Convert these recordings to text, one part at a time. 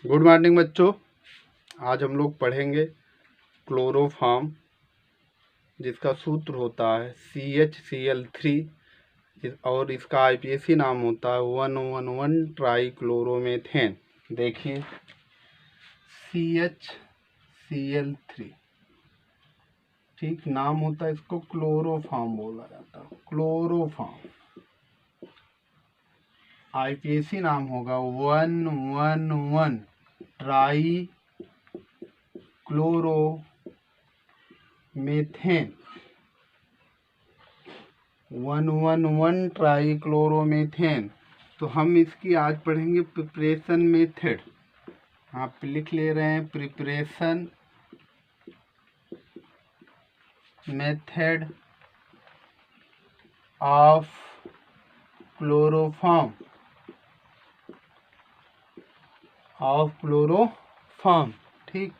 Good morning बच्चों। आज हम लोग पढ़ेंगे क्लोरोफॉर्म, जिसका सूत्र होता है CHCl3 और इसका IPAC नाम होता है 111 ट्राईक्लोरोमेथेन। देखिए CHCl3, ठीक नाम होता है, इसको क्लोरोफॉर्म बोला जाता है। क्लोरोफॉर्म IPAC नाम होगा 111 ट्राई क्लोरोमेथेन। 111 ट्राईक्लोरोमेथेन। तो हम इसकी आज पढ़ेंगे प्रिपरेशन मेथड। आप लिख ले रहे हैं प्रिपरेशन मेथड ऑफ क्लोरोफॉर्म ठीक।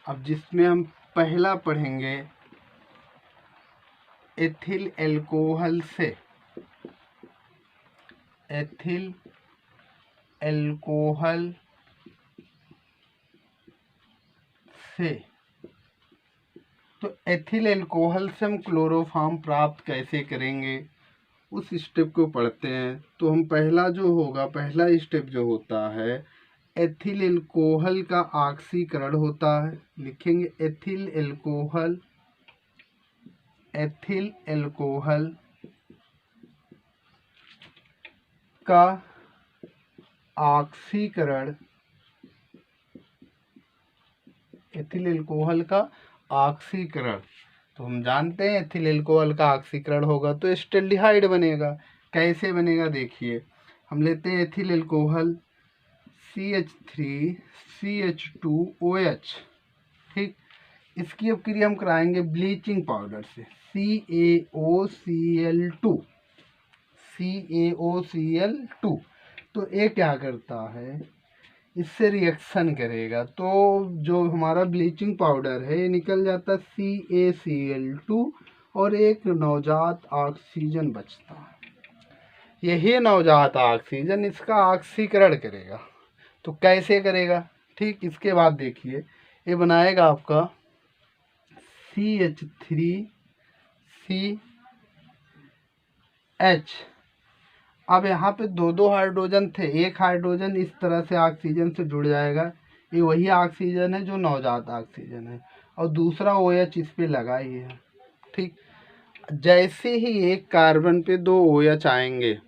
अब जिसमें हम पहला पढ़ेंगे एथिल एल्कोहल से तो एथिल एल्कोहल से हम क्लोरोफॉर्म प्राप्त कैसे करेंगे, उस स्टेप को पढ़ते हैं। तो हम पहला स्टेप जो होता है, एथिल एल्कोहल का ऑक्सीकरण होता है। लिखेंगे एथिल एल्कोहल का ऑक्सीकरण, तो हम जानते हैं एथिल एल्कोहल का ऑक्सीकरण होगा तो एस्टल्डिहाइड बनेगा। कैसे बनेगा देखिए, हम लेते हैं एथिल एल्कोहल CH3CH2OH, ठीक। इसकी अब क्रिया हम कराएंगे ब्लीचिंग पाउडर से, CaOCl2। तो ये क्या करता है, इससे रिएक्शन करेगा, तो जो हमारा ब्लीचिंग पाउडर है ये निकल जाता है CaCl2 और एक नवजात ऑक्सीजन बचता है। यही नवजात ऑक्सीजन इसका ऑक्सीकरण करेगा। तो कैसे करेगा, ठीक। इसके बाद देखिए ये बनाएगा आपका CH3CH। अब यहाँ पे दो हाइड्रोजन थे, एक हाइड्रोजन इस तरह से ऑक्सीजन से जुड़ जाएगा, ये वही ऑक्सीजन है जो नवजात ऑक्सीजन है, और दूसरा OH इस पे लगा ही है, ठीक। जैसे ही एक कार्बन पे 2 OH आएंगे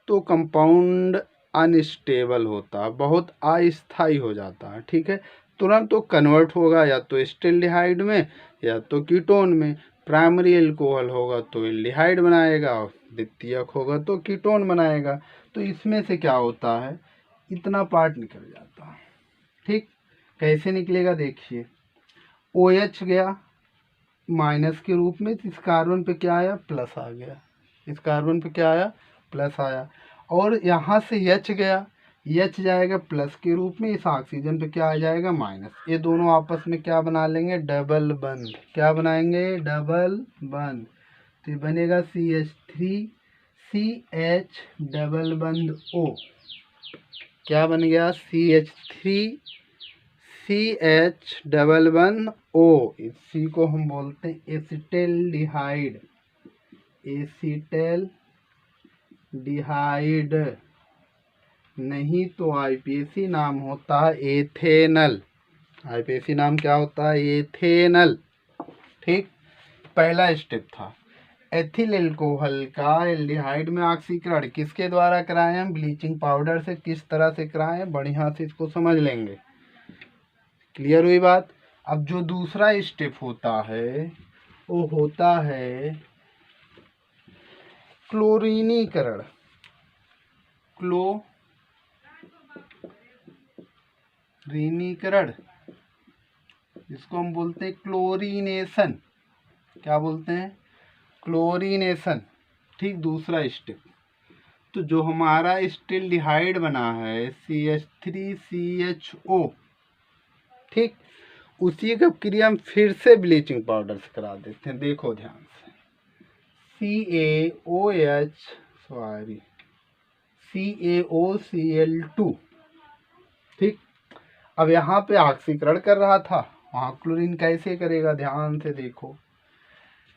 तो कंपाउंड अनस्टेबल होता है, बहुत अस्थायी हो जाता है, ठीक है। तुरंत तो कन्वर्ट होगा या तो एस्टल्डिहाइड में या तो कीटोन में। प्राइमरी एल्कोहल होगा तो एल्डिहाइड बनाएगा, और द्वितीयक होगा तो कीटोन बनाएगा। तो इसमें से क्या होता है, इतना पार्ट निकल जाता है, ठीक। कैसे निकलेगा देखिए, OH गया माइनस के रूप में, इस कार्बन पे क्या आया, प्लस आ गया, इस कार्बन पे क्या आया, प्लस आया। और यहाँ से H गया, H जाएगा प्लस के रूप में, इस ऑक्सीजन पे क्या आ जाएगा, माइनस। ये दोनों आपस में क्या बना लेंगे, डबल बंद। क्या बनाएंगे, डबल बंद। तो ये बनेगा CH3CH डबल बंद O। क्या बन गया, CH3CH डबल बंद O। इसी को हम बोलते हैं एसिटल्डिहाइड। नहीं तो IPAC नाम होता है एथेनल। IPAC नाम क्या होता है, एथेनल, ठीक। पहला स्टेप था एथिल एल्कोहल का एल्डिहाइड में ऑक्सीकरण किसके द्वारा कराए हम, ब्लीचिंग पाउडर से। किस तरह से कराए, बढ़िया से इसको समझ लेंगे। क्लियर हुई बात। अब जो दूसरा स्टेप होता है वो होता है क्लोरीनीकरण। इसको हम बोलते हैं क्लोरीनेशन। क्या बोलते हैं, क्लोरीनेशन, ठीक। दूसरा स्टेप, तो जो हमारा एस्टल्डिहाइड बना है CH3CHO, ठीक, उसी का क्रिया हम फिर से ब्लीचिंग पाउडर से करा देते हैं। देखो ध्यान से, CaOCl2, ठीक। अब यहाँ पे ऑक्सीकरण कर रहा था, वहाँ क्लोरीन कैसे करेगा, ध्यान से देखो।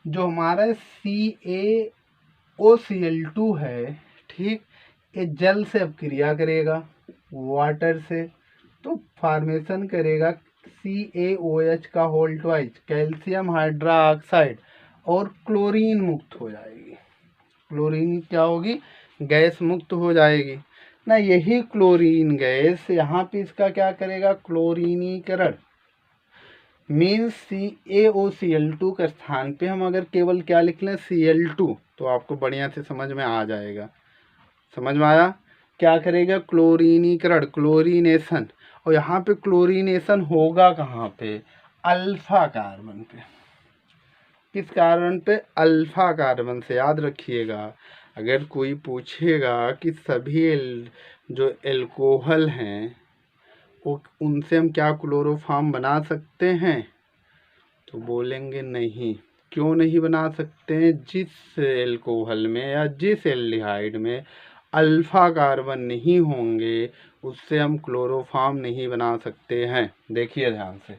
जो हमारा CaOCl2 है, ठीक, ये जल से अब क्रिया करेगा वाटर से, तो फॉर्मेशन करेगा CaOH का होल ट्वाइस, कैल्शियम हाइड्रोक्साइड, और क्लोरीन मुक्त हो जाएगी। क्लोरीन क्या होगी, गैस मुक्त हो जाएगी ना। यही क्लोरीन गैस यहाँ पे इसका क्या करेगा, क्लोरीनीकरण। मीन्स CaOCl2 के स्थान पे हम अगर केवल क्या लिख लें, Cl2, तो आपको बढ़िया से समझ में आ जाएगा। समझ में आया, क्या करेगा, क्लोरीनीकरण, क्लोरीनेशन। और यहाँ पे क्लोरीनेशन होगा कहाँ पे, अल्फा कार्बन पे। किस कार्बन पे, अल्फा कार्बन से। याद रखिएगा, अगर कोई पूछेगा कि सभी जो एल्कोहल हैं वो उनसे हम क्या क्लोरोफॉर्म बना सकते हैं, तो बोलेंगे नहीं। क्यों नहीं बना सकते हैं, जिस एल्कोहल में या जिस एल्डिहाइड में अल्फा कार्बन नहीं होंगे उससे हम क्लोरोफॉर्म नहीं बना सकते हैं। देखिए ध्यान से,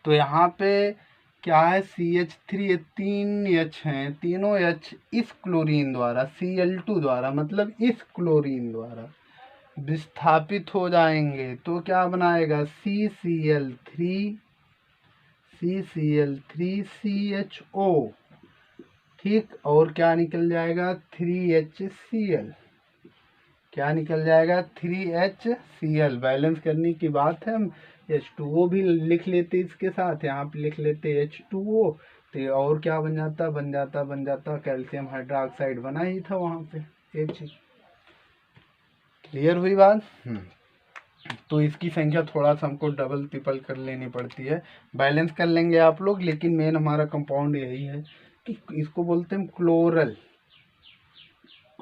तो यहाँ पे क्या है, CH3, ये 3 H हैं, तीनों H इस क्लोरीन द्वारा, Cl2 द्वारा, मतलब इस क्लोरीन द्वारा विस्थापित हो जाएंगे। तो क्या बनाएगा, CCl3CHO, ठीक, और क्या निकल जाएगा, 3HCl। क्या निकल जाएगा, 3HCl। बैलेंस करने की बात है, हम H2O भी लिख लेते इसके साथ, यहाँ पे लिख लेते H2O, तो और क्या बन जाता कैल्शियम हाइड्रोक्साइड बना ही था वहाँ पे। एक चीज क्लियर हुई बात। तो इसकी संख्या थोड़ा सा हमको डबल ट्रिपल कर लेनी पड़ती है, बैलेंस कर लेंगे आप लोग, लेकिन मेन हमारा कंपाउंड यही है कि इसको बोलते हैं क्लोरल।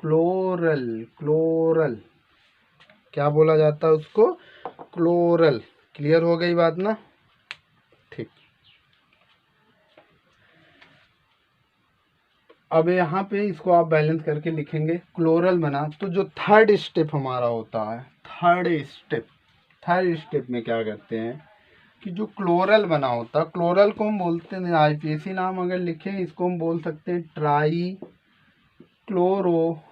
क्लोरल क्या बोला जाता है उसको, क्लोरल। क्लियर हो गई बात ना, ठीक। अब यहाँ पे इसको आप बैलेंस करके लिखेंगे, क्लोरल बना। तो जो थर्ड स्टेप हमारा होता है, थर्ड स्टेप में क्या करते हैं कि जो क्लोरल बना होता है, क्लोरल को हम बोलते हैं, IPAC नाम अगर लिखें इसको हम बोल सकते हैं ट्राई क्लोरो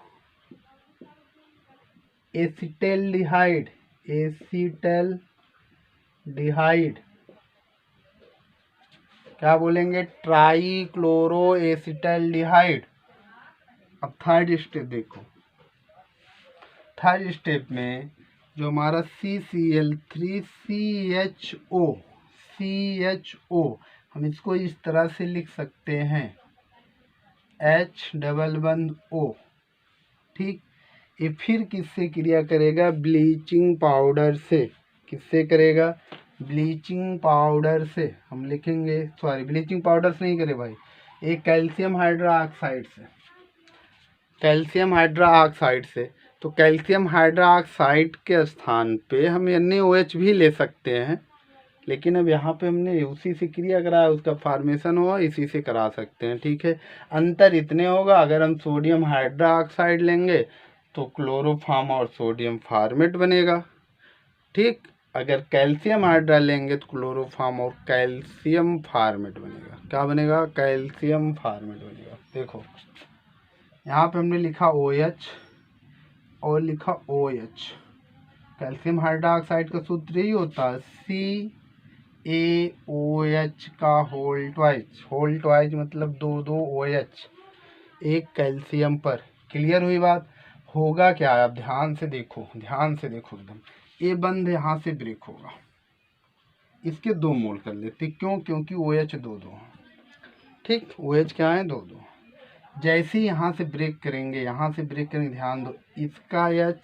एसिटल्डिहाइड। क्या बोलेंगे, ट्राई क्लोरो एसिटल्डिहाइड। अब थर्ड स्टेप देखो, थर्ड स्टेप में जो हमारा CCl3CHO, हम इसको इस तरह से लिख सकते हैं, H11O, ठीक। ये फिर किससे क्रिया करेगा, ब्लीचिंग पाउडर से। किससे करेगा, ब्लीचिंग पाउडर से। हम लिखेंगे, सॉरी ब्लीचिंग पाउडर से नहीं करे भाई, एक कैल्शियम हाइड्रोक्साइड से, कैल्शियम हाइड्रोक्साइड से। तो कैल्शियम हाइड्रोक्साइड के स्थान पे हम NaOH भी ले सकते हैं, लेकिन अब यहाँ पे हमने उसी से क्रिया कराया, उसका फॉर्मेशन हुआ, इसी से करा सकते हैं, ठीक है। अंतर इतने होगा, अगर हम सोडियम हाइड्रोक्साइड लेंगे तो क्लोरोफॉर्म और सोडियम फॉर्मेट बनेगा, ठीक। अगर कैल्शियम हाइड्रा लेंगे तो क्लोरोफॉर्म और कैल्शियम फॉर्मेट बनेगा। क्या बनेगा, कैल्शियम फॉर्मेट बनेगा। देखो यहाँ पे हमने लिखा OH और लिखा OH। कैल्शियम हाइड्रोक्साइड का सूत्र यही होता है, CaOH का होल ट्वाइस मतलब दो OH एक कैल्शियम पर। क्लियर हुई बात। होगा क्या, आप ध्यान से देखो एकदम, ये बंद यहाँ से ब्रेक होगा, इसके 2 मोल कर लेते। क्यों, क्योंकि OH 2 हैं, ठीक। OH क्या है, 2 जैसे ही यहाँ से ब्रेक करेंगे, ध्यान दो, इसका H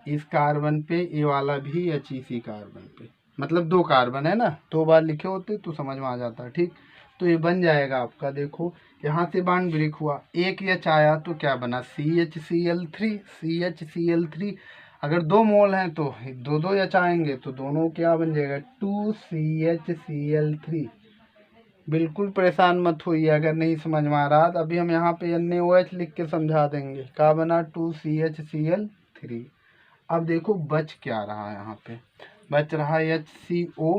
इस कार्बन पे, ये वाला भी H इसी कार्बन पे, मतलब 2 कार्बन है ना, 2 बार लिखे होते तो समझ में आ जाता, ठीक। तो ये बन जाएगा आपका, देखो यहाँ से बॉन्ड ब्रेक हुआ, एक H आया तो क्या बना, CHCl3। अगर 2 मोल हैं तो 2 H आएंगे, तो दोनों क्या बन जाएगा, 2CHCl3। बिल्कुल परेशान मत होइए अगर नहीं समझ में आ रहा, तो अभी हम यहाँ पे NaOH लिख के समझा देंगे। क्या बना, 2CHCl3। अब देखो बच क्या रहा है, यहाँ पे बच रहा HCO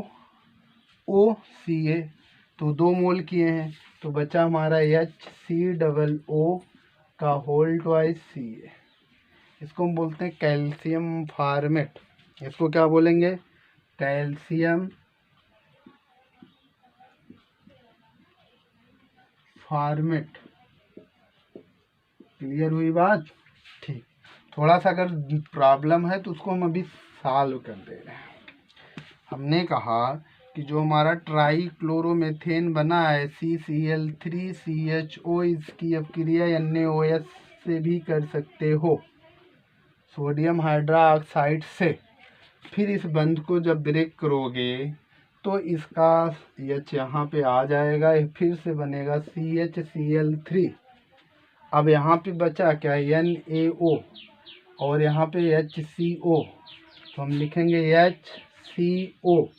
तो 2 मोल किए हैं तो बचा हमारा HCOO का होल ट्वाइस Ca। इसको हम बोलते हैं कैल्शियम फार्मेट। इसको क्या बोलेंगे? Calcium format. क्लियर हुई बात? ठीक। थोड़ा सा अगर प्रॉब्लम है तो उसको हम अभी सॉल्व कर दे रहे हैं। हमने कहा कि जो हमारा ट्राईक्लोरोमेथेन बना है CCl3CHO, इसकी अपक्रिया NaOH से भी कर सकते हो, सोडियम हाइड्रोक्साइड से। फिर इस बंध को जब ब्रेक करोगे तो इसका H यहाँ पे आ जाएगा, फिर से बनेगा CHCl3। अब यहाँ पे बचा क्या? NaO और यहाँ पे HCO, तो हम लिखेंगे HCOONA।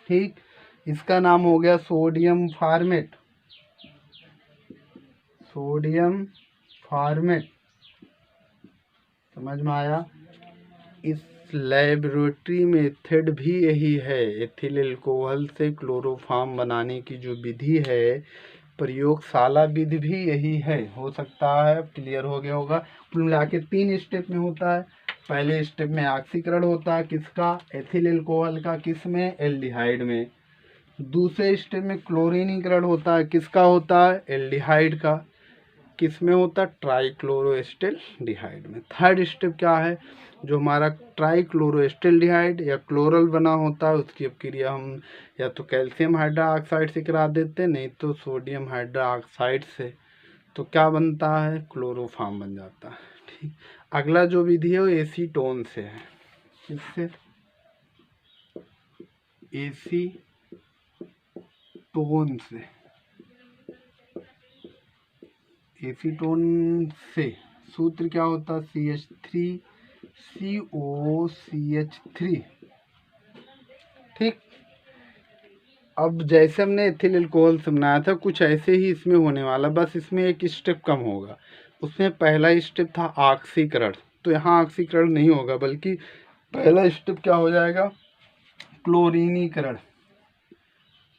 ठीक, इसका नाम हो गया सोडियम फार्मेट। सोडियम फार्मेट समझ में आया? इस लेबोरेटरी मेथड भी यही है। एथिल अल्कोहल से क्लोरोफॉर्म बनाने की जो विधि है, प्रयोगशाला विधि भी यही है। हो सकता है क्लियर हो गया होगा। कुल मिला के 3 स्टेप में होता है। पहले स्टेप में ऑक्सीकरण होता है, किसका? एथिल अल्कोहल का। किस में? एल्डिहाइड में। दूसरे स्टेप में क्लोरीनीकरण होता है, किसका होता है? एल्डिहाइड का। किस में होता है? ट्राईक्लोरोएस्टेल्डिहाइड में। थर्ड स्टेप क्या है? जो हमारा ट्राईक्लोरोएस्टेल्डिहाइड या क्लोरल बना होता है, उसकी अपक्रिया हम या तो कैल्शियम हाइड्रोक्साइड से करा देते, नहीं तो सोडियम हाइड्रोक्साइड से। तो क्या बनता है? क्लोरोफॉर्म बन जाता है। ठीक। अगला जो विधि है वो एसीटोन से है। किससे? एसीटोन से। एसीटोन से सूत्र क्या होता है? CH3COCH3। ठीक। अब जैसे हमने एथिल अल्कोहल से बनाया था, कुछ ऐसे ही इसमें होने वाला, बस इसमें एक स्टेप कम होगा। उसमें पहला स्टेप था ऑक्सीकरण, तो यहाँ ऑक्सीकरण नहीं होगा, बल्कि पहला स्टेप क्या हो जाएगा? क्लोरीनीकरण।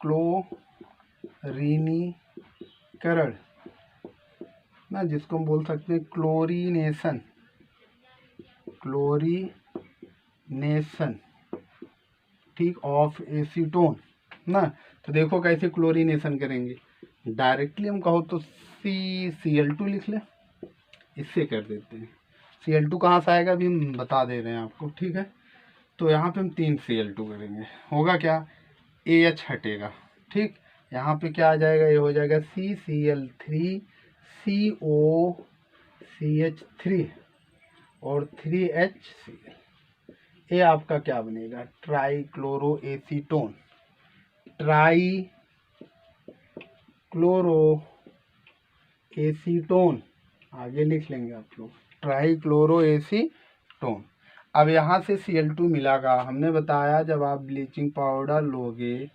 क्लोरीनीकरण ना, जिसको हम बोल सकते हैं क्लोरीनेशन। क्लोरीनेशन, ठीक, ऑफ एसीटोन ना। तो देखो कैसे क्लोरीनेशन करेंगे। डायरेक्टली हम कहो तो CCl2 लिख ले, इससे कर देते हैं। Cl2 कहाँ से आएगा अभी हम बता दे रहे हैं आपको, ठीक है। तो यहाँ पे हम 3 Cl2 करेंगे, होगा क्या? AH हटेगा। ठीक, यहाँ पे क्या आ जाएगा? ये हो जाएगा CCl3COCH3 और 3HCl। ये आपका क्या बनेगा? ट्राईक्लोरोएसीटोन। ट्राईक्लोरोएसीटोन आगे लिख लेंगे आप लोग, ट्राईक्लोरोएसीटोन। अब यहाँ से Cl2 मिलागा। हमने बताया जब आप ब्लीचिंग पाउडर लोगे,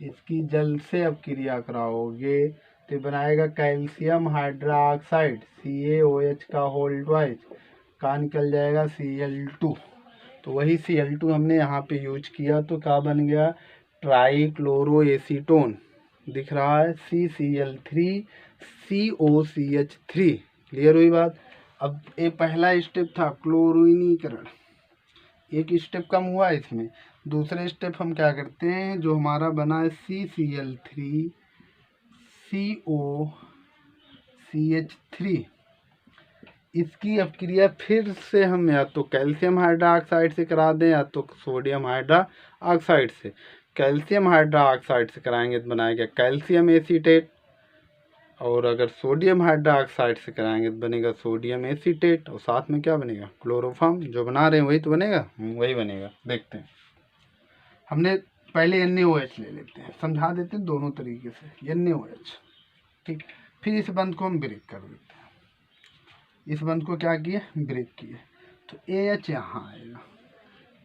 इसकी जल से अपक्रिया कराओगे तो बनाएगा कैल्शियम हाइड्रोक्साइड, CaOH का होल ट्वाइस, का निकल जाएगा Cl2। तो वही Cl2 हमने यहाँ पे यूज किया, तो क्या बन गया? ट्राईक्लोरोएसीटोन। दिख रहा है CCl3COCH3। क्लियर हुई बात? अब ये पहला स्टेप था क्लोरीनीकरण, एक स्टेप कम हुआ इसमें। दूसरे स्टेप हम क्या करते हैं? जो हमारा बना है CCl3COCH3, इसकी अपक्रिया फिर से हम या तो कैल्शियम हाइड्रोक्साइड से करा दें या तो सोडियम हाइड्रोक्साइड से। कैल्शियम हाइड्रोक्साइड से कराएंगे तो बनाएगा कैल्शियम एसीटेट, और अगर सोडियम हाइड्रोक्साइड से कराएंगे तो बनेगा सोडियम एसीटेट, और साथ में क्या बनेगा? क्लोरोफॉर्म। जो बना रहे हैं वही तो बनेगा, वही बनेगा। देखते हैं। हमने पहले NaOH ले लेते हैं, समझा देते हैं दोनों तरीके से। NaOH, ठीक। फिर इस बंध को हम ब्रेक कर देते हैं। इस बंध को क्या किए? ब्रेक किए। तो AH यहाँ आएगा।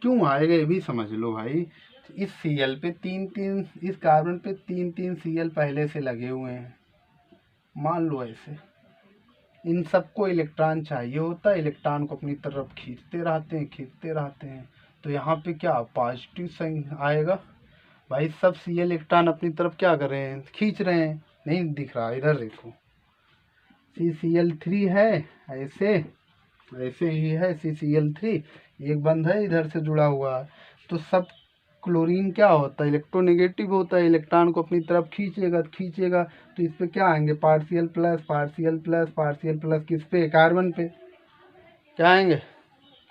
क्यों आएगा ये भी समझ लो भाई। इस Cl पे 3 इस कार्बन पे 3 Cl पहले से लगे हुए हैं, मान लो ऐसे। इन सबको इलेक्ट्रॉन चाहिए होता है, इलेक्ट्रॉन को अपनी तरफ खींचते रहते हैं। तो यहाँ पे क्या पॉजिटिव साइन आएगा। भाई सब Cl इलेक्ट्रॉन अपनी तरफ क्या कर रहे हैं, खींच रहे हैं। नहीं दिख रहा, इधर देखो CCl3 है, ऐसे ही है CCl3, एक बंद है इधर से जुड़ा हुआ है। तो सब क्लोरीन क्या होता है, इलेक्ट्रोनेगेटिव होता है, इलेक्ट्रॉन को अपनी तरफ खींचेगा। तो इस पे क्या आएंगे, पार्शियल प्लस किस पे, कार्बन पे। क्या आएंगे,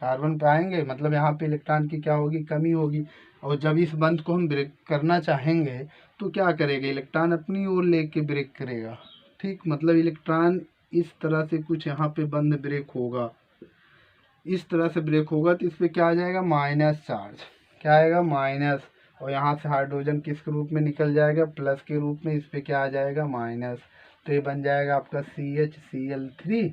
कार्बन पे आएंगे। मतलब यहाँ पे इलेक्ट्रॉन की क्या होगी, कमी होगी। और जब इस बंद को हम ब्रेक करना चाहेंगे तो क्या करेगा, इलेक्ट्रॉन अपनी ओर लेके ब्रेक करेगा। ठीक, मतलब इलेक्ट्रॉन इस तरह से कुछ यहाँ पे बंद ब्रेक होगा, इस तरह से ब्रेक होगा। तो इस पर क्या आ जाएगा, माइनस चार्ज। क्या आएगा, माइनस। और यहाँ से हाइड्रोजन किस रूप में निकल जाएगा, प्लस के रूप में। इस पर क्या आ जाएगा, माइनस। तो ये बन जाएगा आपका CHCl3।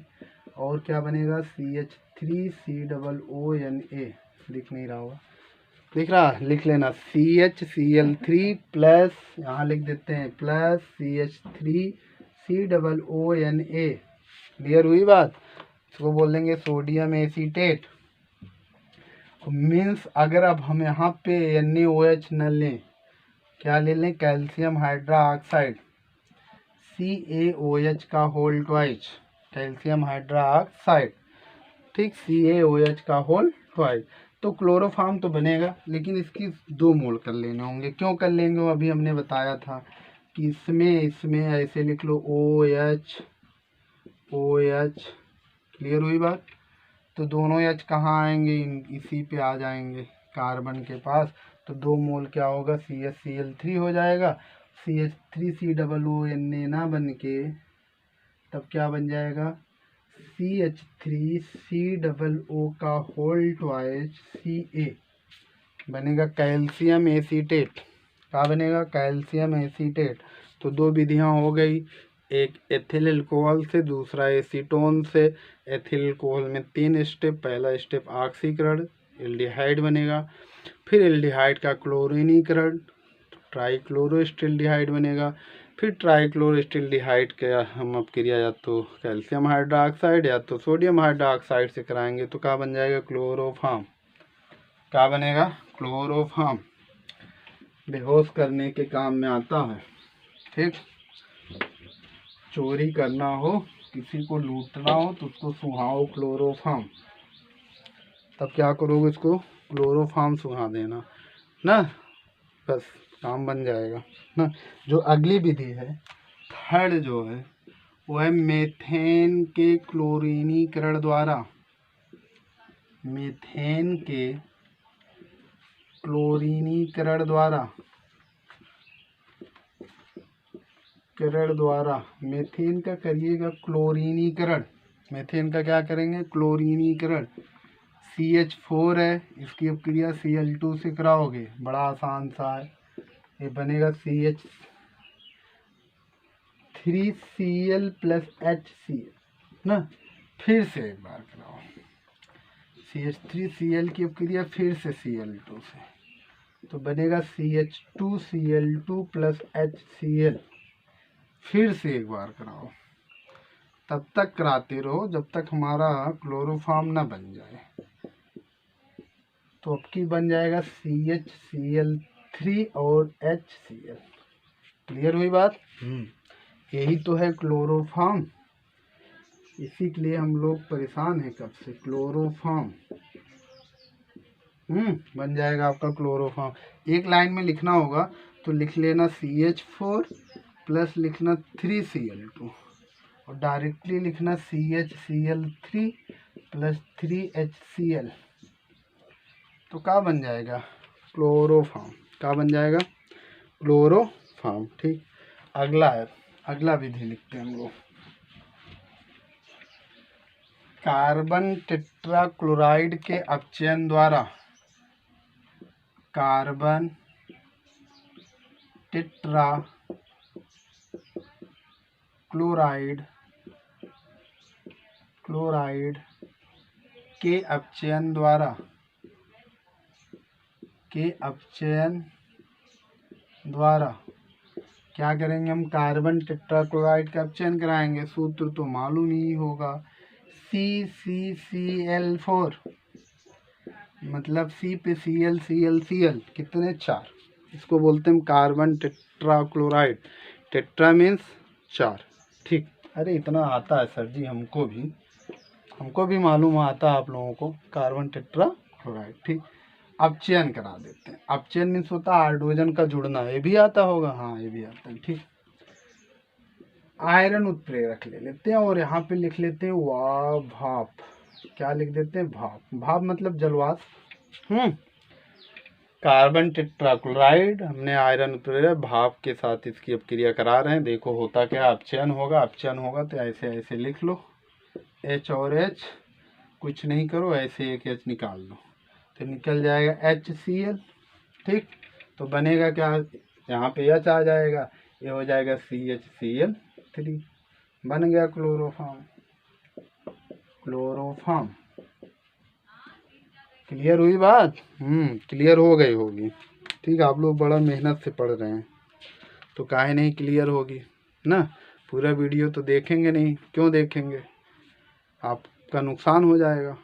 और क्या बनेगा, CH3COONA। दिख नहीं रहा होगा, दिख रहा, लिख लेना CHCl3 प्लस, यहाँ लिख देते हैं प्लस CH3COONA। क्लियर हुई बात। इसको बोल देंगे सोडियम एसीटेट। मीन्स अगर अब हम यहाँ पे NaOH न लें, क्या ले लें, कैल्शियम हाइड्रा ऑक्साइड CaOH का whole twice, calcium hydroxide. ठीक, CaOH का होल ट्वाइस। तो क्लोरोफॉर्म तो बनेगा, लेकिन इसकी 2 मोल कर लेने होंगे। क्यों कर लेंगे, वो अभी हमने बताया था कि इसमें ऐसे लिख लो OH। क्लियर हुई बात। तो दोनों H कहाँ आएंगे, इसी पे आ जाएंगे, कार्बन के पास। तो 2 मोल क्या होगा, CHCl3 हो जाएगा। CH3COONA ना बन के तब क्या बन जाएगा, CH3COO का होल ट्वाइस Ca बनेगा कैल्शियम एसीटेट। क्या बनेगा, कैल्शियम एसीटेट। तो 2 विधियाँ हो गई, एक एथिल अल्कोहल से, दूसरा एसीटोन से। एथिल अल्कोहल में 3 स्टेप। पहला स्टेप ऑक्सीकरण, एल्डिहाइड बनेगा। फिर एल्डिहाइड का क्लोरीनीकरण, ट्राइक्लोरोस्टिल्डिहाइड बनेगा। फिर ट्राइक्लोरोस्टिल्डिहाइड के हम अपक्रिया या तो कैल्शियम हाइड्रोक्साइड या तो सोडियम हाइड्रोक्साइड से कराएंगे तो क्या बन जाएगा, क्लोरोफॉर्म। क्या बनेगा, क्लोरोफॉर्म। बेहोश करने के काम में आता है। ठीक, चोरी करना हो, किसी को लूटना हो तो उसको सुहाओ क्लोरोफॉर्म। तब क्या करोगे, इसको क्लोरोफॉर्म सुहा देना ना, बस काम बन जाएगा ना। जो अगली विधि है, थर्ड जो है, वो है मेथेन के क्लोरीनीकरण द्वारा। मेथेन के क्लोरीनीकरण द्वारा मेथेन का करिएगा क्लोरीनीकरण। मेथेन का क्या करेंगे, क्लोरीनीकरण। CH4 है, इसकी अपक्रिया Cl2 से कराओगे, बड़ा आसान सा है। ये बनेगा CH3Cl प्लस HCl ना। फिर से एक बार कराओ, CH3Cl की अपक्रिया फिर से Cl2 से, तो बनेगा CH2Cl2 प्लस HCl। फिर से एक बार कराओ, तब तक कराते रहो जब तक हमारा क्लोरोफॉर्म ना बन जाए। तो अब की बन जाएगा CHCl3 और HCl। क्लियर हुई बात। यही तो है क्लोरोफॉर्म। इसी के लिए हम लोग परेशान हैं कब से, क्लोरोफॉर्म। बन जाएगा आपका क्लोरोफॉर्म। एक लाइन में लिखना होगा तो लिख लेना CH4 प्लस लिखना 3Cl2 और डायरेक्टली लिखना CHCl3 प्लस 3HCl। तो क्या बन जाएगा, क्लोरोफॉर्म। क्या बन जाएगा, क्लोरोफॉर्म। ठीक, अगला विधि लिखते हैं हम लोग। कार्बन टेट्राक्लोराइड के अपचयन द्वारा, कार्बन टेट्राक्लोराइड के अपचयन द्वारा क्या करेंगे हम, कार्बन टेट्राक्लोराइड का चयन कराएंगे। सूत्र तो मालूम ही होगा, CCCl4, मतलब C पे Cl कितने, 4। इसको बोलते हैं कार्बन टेट्राक्लोराइड। Tetra means 4। ठीक, अरे इतना आता है सर जी, हमको भी मालूम आता है आप लोगों को, कार्बन टेट्राक्लोराइड। ठीक, अब चयन करा देते हैं। अब चयन मीन्स होता है हाइड्रोजन का जुड़ना, ये भी आता होगा, हाँ ये भी आता है। ठीक, आयरन उत्प्रेरक ले लेते हैं और यहाँ पे लिख लेते हैं भाप। क्या लिख देते हैं, भाप। भाप मतलब जलवाष्प। कार्बन टेट्राक्लोराइड हमने आयरन उत्प्रेरक भाप के साथ इसकी अपक्रिया करा रहे हैं। देखो होता क्या, अपचयन होगा। अपचयन होगा तो ऐसे ऐसे लिख लो, H और H, कुछ नहीं करो, ऐसे एक H निकाल लो तो निकल जाएगा HCl। ठीक, तो बनेगा क्या, यहाँ पे H आ जाएगा, ये हो जाएगा CHCl3, बन गया क्लोरोफॉर्म। क्लोरोफॉर्म क्लियर हुई बात? क्लियर हो गई होगी। ठीक, आप लोग बड़ा मेहनत से पढ़ रहे हैं तो काहे नहीं क्लियर होगी ना। पूरा वीडियो तो देखेंगे नहीं, क्यों देखेंगे, आपका नुकसान हो जाएगा।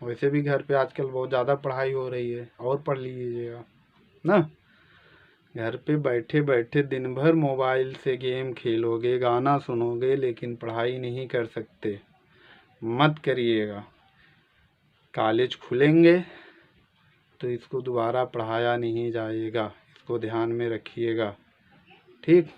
वैसे भी घर पे आजकल बहुत ज़्यादा पढ़ाई हो रही है, और पढ़ लीजिएगा ना। घर पे बैठे बैठे दिन भर मोबाइल से गेम खेलोगे, गाना सुनोगे, लेकिन पढ़ाई नहीं कर सकते, मत करिएगा। कॉलेज खुलेंगे तो इसको दोबारा पढ़ाया नहीं जाएगा, इसको ध्यान में रखिएगा। ठीक।